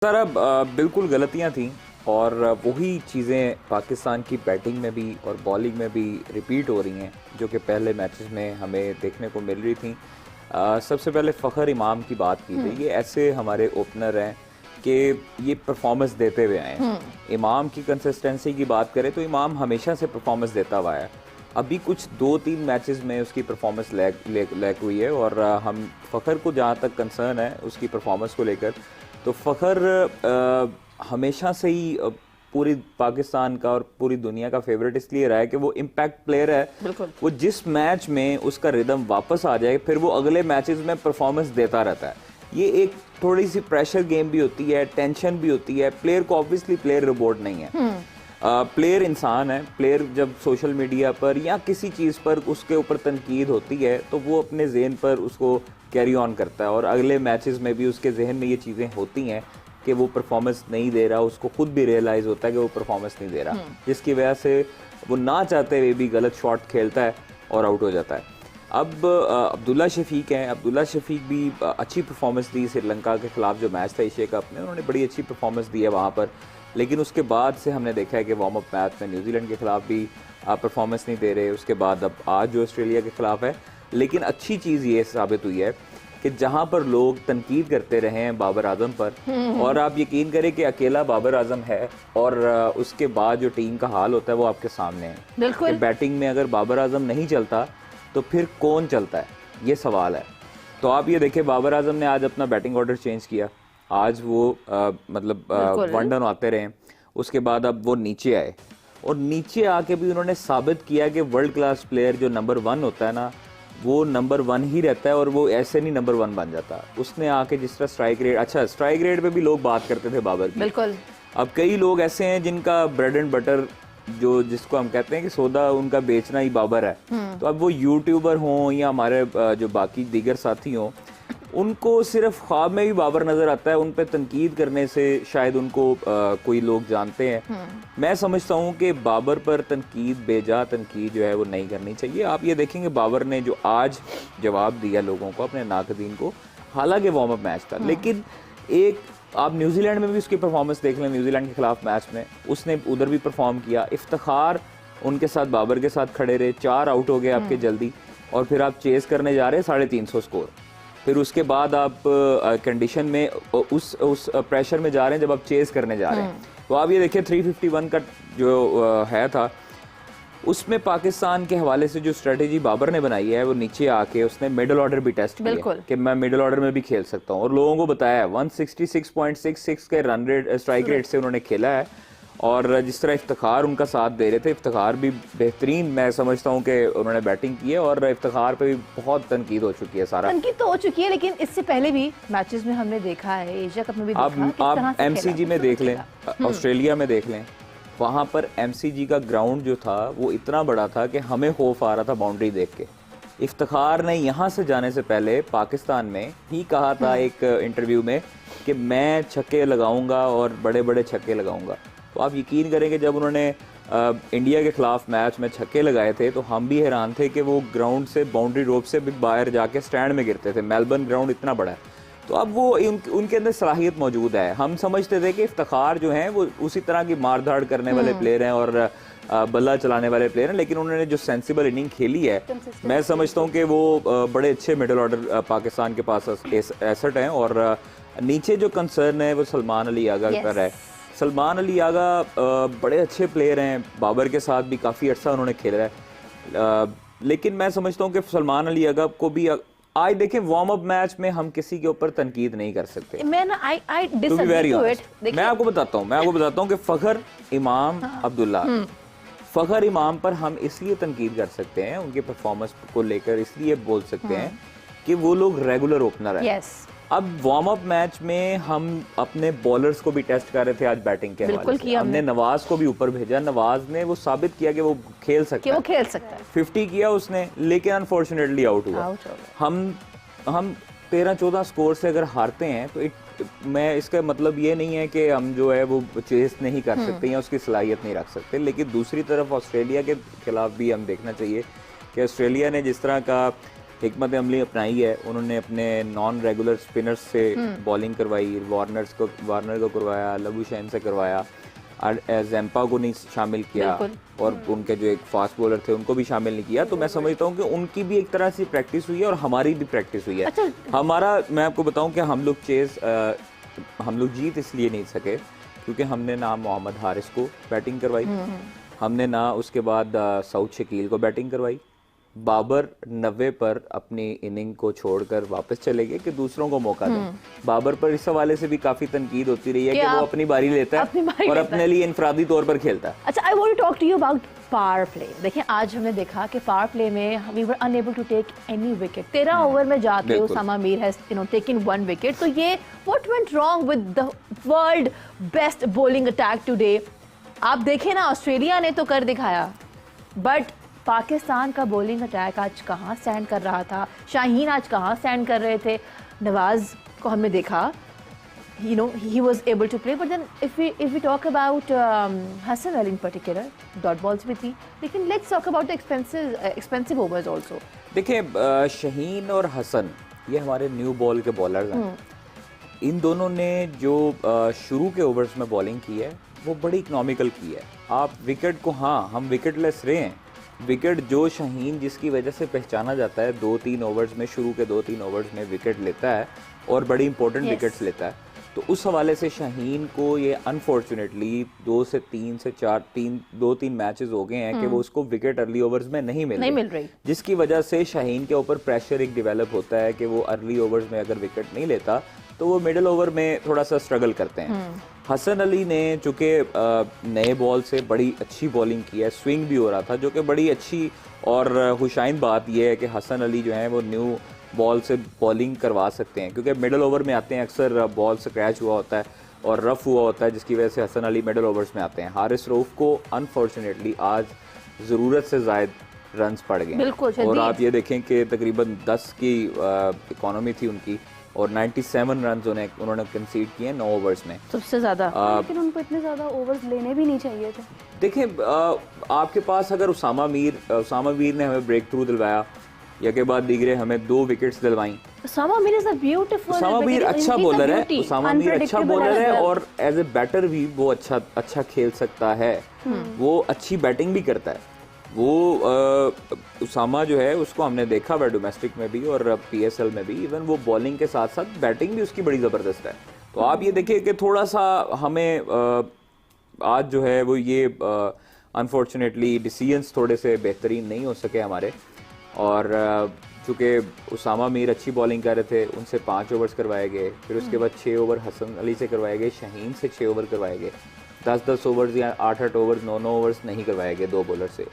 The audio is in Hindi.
सर अब बिल्कुल गलतियां थी और वही चीज़ें पाकिस्तान की बैटिंग में भी और बॉलिंग में भी रिपीट हो रही हैं जो कि पहले मैचेस में हमें देखने को मिल रही थी। सबसे पहले फ़खर इमाम की बात की जाए, ये ऐसे हमारे ओपनर हैं कि ये परफॉर्मेंस देते हुए आए हैं। इमाम की कंसिस्टेंसी की बात करें तो इमाम हमेशा से परफॉर्मेंस देता हुआ है। अभी कुछ 2-3 मैचेस में उसकी परफॉर्मेंस लैग हुई है और हम फ़खर को जहाँ तक कंसर्न है उसकी परफॉर्मेंस को लेकर, तो फ़खर हमेशा से ही पूरी पाकिस्तान का और पूरी दुनिया का फेवरेट इसलिए रहा है कि वो इम्पैक्ट प्लेयर है। वो जिस मैच में उसका रिदम वापस आ जाए फिर वो अगले मैचेस में परफॉर्मेंस देता रहता है। ये एक थोड़ी सी प्रेशर गेम भी होती है, टेंशन भी होती है। प्लेयर को ऑब्वियसली प्लेयर रोबोट नहीं है, प्लेयर इंसान है। प्लेयर जब सोशल मीडिया पर या किसी चीज़ पर उसके ऊपर तनकीद होती है तो वो अपने जहन पर उसको कैरी ऑन करता है और अगले मैचेस में भी उसके जहन में ये चीज़ें होती हैं कि वो परफॉर्मेंस नहीं दे रहा। उसको खुद भी रियलाइज़ होता है कि वो परफॉर्मेंस नहीं दे रहा, जिसकी वजह से वो ना चाहते हुए भी गलत शॉट खेलता है और आउट हो जाता है। अब अब्दुल्ला शफीक हैं। अब्दुल्ला शफीक भी अच्छी परफॉर्मेंस दी श्रीलंका के खिलाफ, जो मैच था एशिया कप में, उन्होंने बड़ी अच्छी परफॉर्मेंस दी है वहाँ पर। लेकिन उसके बाद से हमने देखा है कि वार्म अप मैच में न्यूजीलैंड के खिलाफ भी परफॉर्मेंस नहीं दे रहे। उसके बाद अब आज जो ऑस्ट्रेलिया के खिलाफ है। लेकिन अच्छी चीज़ ये साबित हुई है कि जहां पर लोग तनकीद करते रहे हैं बाबर आजम पर, और आप यकीन करें कि अकेला बाबर आजम है और उसके बाद जो टीम का हाल होता है वो आपके सामने है। बिल्कुल। बैटिंग में अगर बाबर आजम नहीं चलता तो फिर कौन चलता है, ये सवाल है। तो आप ये देखें, बाबर आजम ने आज अपना बैटिंग ऑर्डर चेंज किया। आज वो मतलब वन डाउन आते रहे, उसके बाद अब वो नीचे आए और नीचे आके भी उन्होंने साबित किया कि वर्ल्ड क्लास प्लेयर जो नंबर 1 होता है ना, वो नंबर 1 ही रहता है और वो ऐसे नहीं नंबर 1 बन जाता। उसने आके जिस तरह स्ट्राइक रेट, अच्छा स्ट्राइक रेट पे भी लोग बात करते थे बाबर की। बिल्कुल। अब कई लोग ऐसे हैं जिनका ब्रेड एंड बटर, जो जिसको हम कहते हैं कि सौदा उनका बेचना ही बाबर है। तो अब वो यूट्यूबर हों या हमारे जो बाकी दीगर साथी हों, उनको सिर्फ ख्वाब में भी बाबर नजर आता है। उन पे तनकीद करने से शायद उनको कोई लोग जानते हैं। मैं समझता हूँ कि बाबर पर तनकीद, बेजा तनकीद जो है वो नहीं करनी चाहिए। आप ये देखेंगे बाबर ने जो आज जवाब दिया लोगों को, अपने नाकदीन को, हालांकि वार्म अप मैच था, लेकिन एक आप न्यूजीलैंड में भी उसकी परफॉर्मेंस देख लें। न्यूजीलैंड के खिलाफ मैच में उसने उधर भी परफॉर्म किया। इफ्तिखार उनके साथ बाबर के साथ खड़े रहे, 4 आउट हो गए आपके जल्दी, और फिर आप चेस करने जा रहे हैं 350 स्कोर। फिर उसके बाद आप कंडीशन में उस प्रेशर में जा रहे हैं जब आप चेस करने जा रहे हैं। तो आप ये देखिए 351 का जो है था, उसमें पाकिस्तान के हवाले से जो स्ट्रेटेजी बाबर ने बनाई है, वो नीचे आके उसने मिडिल ऑर्डर भी टेस्ट किया कि मैं मिडिल ऑर्डर में भी खेल सकता हूँ, और लोगों को बताया 166.66 के रन रेट, स्ट्राइक रेट से उन्होंने खेला है। और जिस तरह इफ्तिखार उनका साथ दे रहे थे, इफ्तिखार भी बेहतरीन मैं समझता हूँ कि उन्होंने बैटिंग की है, और इफ्तिखार पे भी बहुत तनकीद हो चुकी है। सारा तनकीद तो हो चुकी है, लेकिन इससे पहले भी मैचेस में हमने देखा है, एशिया कप में भी देखा। आप एमसीजी में देख लें, ऑस्ट्रेलिया में देख लें, वहाँ पर एमसीजी का ग्राउंड जो था वो इतना बड़ा था कि हमें खौफ आ रहा था बाउंड्री देख के। इफ्तिखार ने यहाँ से जाने से पहले पाकिस्तान में ही कहा था एक इंटरव्यू में कि मैं छक्के लगाऊंगा और बड़े बड़े छक्के लगाऊंगा। तो आप यकीन करेंगे जब उन्होंने इंडिया के खिलाफ मैच में छक्के लगाए थे तो हम भी हैरान थे कि वो ग्राउंड से, बाउंड्री रोप से भी बाहर जाके स्टैंड में गिरते थे। मेलबर्न ग्राउंड इतना बड़ा है, तो अब वो उनके अंदर सलाहियत मौजूद है। हम समझते थे कि इफ्तिखार जो हैं वो उसी तरह की मार धाड़ करने वाले प्लेयर हैं और बल्ला चलाने वाले प्लेयर हैं, लेकिन उन्होंने जो सेंसिबल इनिंग खेली है, मैं समझता हूँ कि वो बड़े अच्छे मिडिल ऑर्डर पाकिस्तान के पास एसेट हैं। और नीचे जो कंसर्न है वो सलमान अली आगा पर है। सलमान अली आगा बड़े अच्छे प्लेयर हैं, बाबर के साथ भी काफ़ी अर्सा उन्होंने खेला है, लेकिन मैं समझता हूँ कि सलमान अली आगा को भी आज देखें वार्म अप मैच में हम किसी के ऊपर तनकीद नहीं कर सकते। मैं आपको बताता हूँ कि फ़खर इमाम अब्दुल्ला, फ़खर इमाम पर हम इसलिए तनकीद कर सकते हैं, उनके परफॉर्मेंस को लेकर इसलिए बोल सकते हैं कि वो लोग रेगुलर ओपनर हैं। अब वार्म अप मैच में हम अपने बॉलर्स को भी टेस्ट कर रहे थे आज बैटिंग के हवाले से। हमने नवाज को भी ऊपर भेजा, नवाज ने वो साबित किया कि वो खेल सकता है। 50 किया उसने, लेकिन अनफॉर्चुनेटली आउट हुआ। हम 13-14 स्कोर से अगर हारते हैं तो मैं इसका मतलब ये नहीं है कि हम जो है वो चेस नहीं कर सकते या उसकी सलाहियत नहीं रख सकते। लेकिन दूसरी तरफ ऑस्ट्रेलिया के खिलाफ भी हम देखना चाहिए कि ऑस्ट्रेलिया ने जिस तरह का हिकमत अमली अपनाई है, उन्होंने अपने नॉन रेगुलर स्पिनर्स से बॉलिंग करवाई, वार्नर को करवाया, लबुशैन से करवाया, जैम्पा को नहीं शामिल किया और उनके जो एक फास्ट बॉलर थे उनको भी शामिल नहीं किया। तो मैं समझता हूँ कि उनकी भी एक तरह से प्रैक्टिस हुई है और हमारी भी प्रैक्टिस हुई है। अच्छा। हमारा, मैं आपको बताऊं कि हम लोग जीत इसलिए नहीं सके क्योंकि हमने ना मोहम्मद हारिस को बैटिंग करवाई, हमने ना उसके बाद सऊद शकील को बैटिंग करवाई। बाबर 90 पर अपनी इनिंग को छोड़कर वापस चले गए कि दूसरों को मौका दें। बाबर पर इस हवाले से भी काफी तनकीद होती रही है कि वो अपनी बारी लेता है और अपने लिए इंफरादी तौर पर खेलता है। अच्छा, I want to talk to you about power play. देखिए आज हमने देखा कि पावर प्ले में we were unable to take any wicket. 13 over में जाके Usama Mir has taken 1 wicket. तो ये what went wrong with the world best bowling attack today? आप देखें ना, ऑस्ट्रेलिया ने तो कर दिखाया, बट पाकिस्तान का बॉलिंग अटैक आज कहाँ स्टैंड कर रहा था? शाहीन आज कहाँ स्टैंड कर रहे थे? नवाज को हमने देखा, he was able to play, but then if we talk about Hassan Ali in particular, dot balls भी थी, लेकिन let's talk about the expensive overs also. देखिए शाहीन और हसन ये हमारे न्यू बॉल के बॉलर्स हैं। इन दोनों ने जो शुरू के ओवर्स में बॉलिंग की है वो बड़ी इकोनॉमिकल की है। आप विकेट को, हाँ हम विकेटलेस रहे हैं, विकेट जो शाहीन जिसकी वजह से पहचाना जाता है 2-3 ओवर्स में, शुरू के 2-3 ओवर्स में विकेट लेता है और बड़ी इंपॉर्टेंट विकेट्स लेता है। तो उस हवाले से शाहीन को ये अनफॉर्चुनेटली 2 से 3 मैचेस हो गए हैं कि वो उसको विकेट अर्ली ओवर्स में नहीं मिल रही, जिसकी वजह से शाहीन के ऊपर प्रेशर एक डेवलप होता है कि वो अर्ली ओवर्स में अगर विकेट नहीं लेता तो वो मिडिल ओवर में थोड़ा सा स्ट्रगल करते हैं। हसन अली ने चूँकि नए बॉल से बड़ी अच्छी बॉलिंग की है, स्विंग भी हो रहा था, जो कि बड़ी अच्छी और खुशाइन बात यह है कि हसन अली जो है वो न्यू बॉल से बॉलिंग करवा सकते हैं, क्योंकि मिडिल ओवर में आते हैं अक्सर बॉल स्क्रैच हुआ होता है और रफ हुआ होता है, जिसकी वजह से हसन अली मिडिल ओवर्स में आते हैं। हारिस रऊफ को अनफॉर्चुनेटली आज ज़रूरत से ज़ायद रन्स पड़ गए और आप ये देखें कि तकरीबन 10 की इकॉनमी थी उनकी और 97 रन उन्होंने कंसीड किए 9 ओवर्स में, सबसे ज्यादा। लेकिन उनको इतने ज्यादा ओवर्स लेने भी नहीं चाहिए थे। देखिए आपके पास अगर उसामा मीर ने हमें ब्रेक थ्रू दिलवाया या के बाद दीगरे हमें 2 विकेट्स दिलवाई। Usama Mir is a beautiful, Usama Mir अच्छा बॉलर है, उसामा मीर अच्छा बॉलर है और एज ए बैटर भी वो अच्छा खेल सकता है, वो अच्छी बैटिंग भी करता है। वो उसामा जो है उसको हमने देखा हुआ डोमेस्टिक में भी और PSL में भी, इवन वो बॉलिंग के साथ साथ बैटिंग भी उसकी बड़ी ज़बरदस्त है। तो आप ये देखिए कि थोड़ा सा हमें आज जो है वो ये अनफॉर्चुनेटली डिसीजंस थोड़े से बेहतरीन नहीं हो सके हमारे, और चूँकि उसामा मीर अच्छी बॉलिंग कर रहे थे, उनसे 5 ओवर्स करवाए गए, फिर उसके बाद 6 ओवर हसन अली से करवाए गए, शाहीन से 6 ओवर करवाए गए, 10-10 ओवर्स या 8-8 ओवर्स 9-9 ओवर्स नहीं करवाए गए 2 बॉलर से।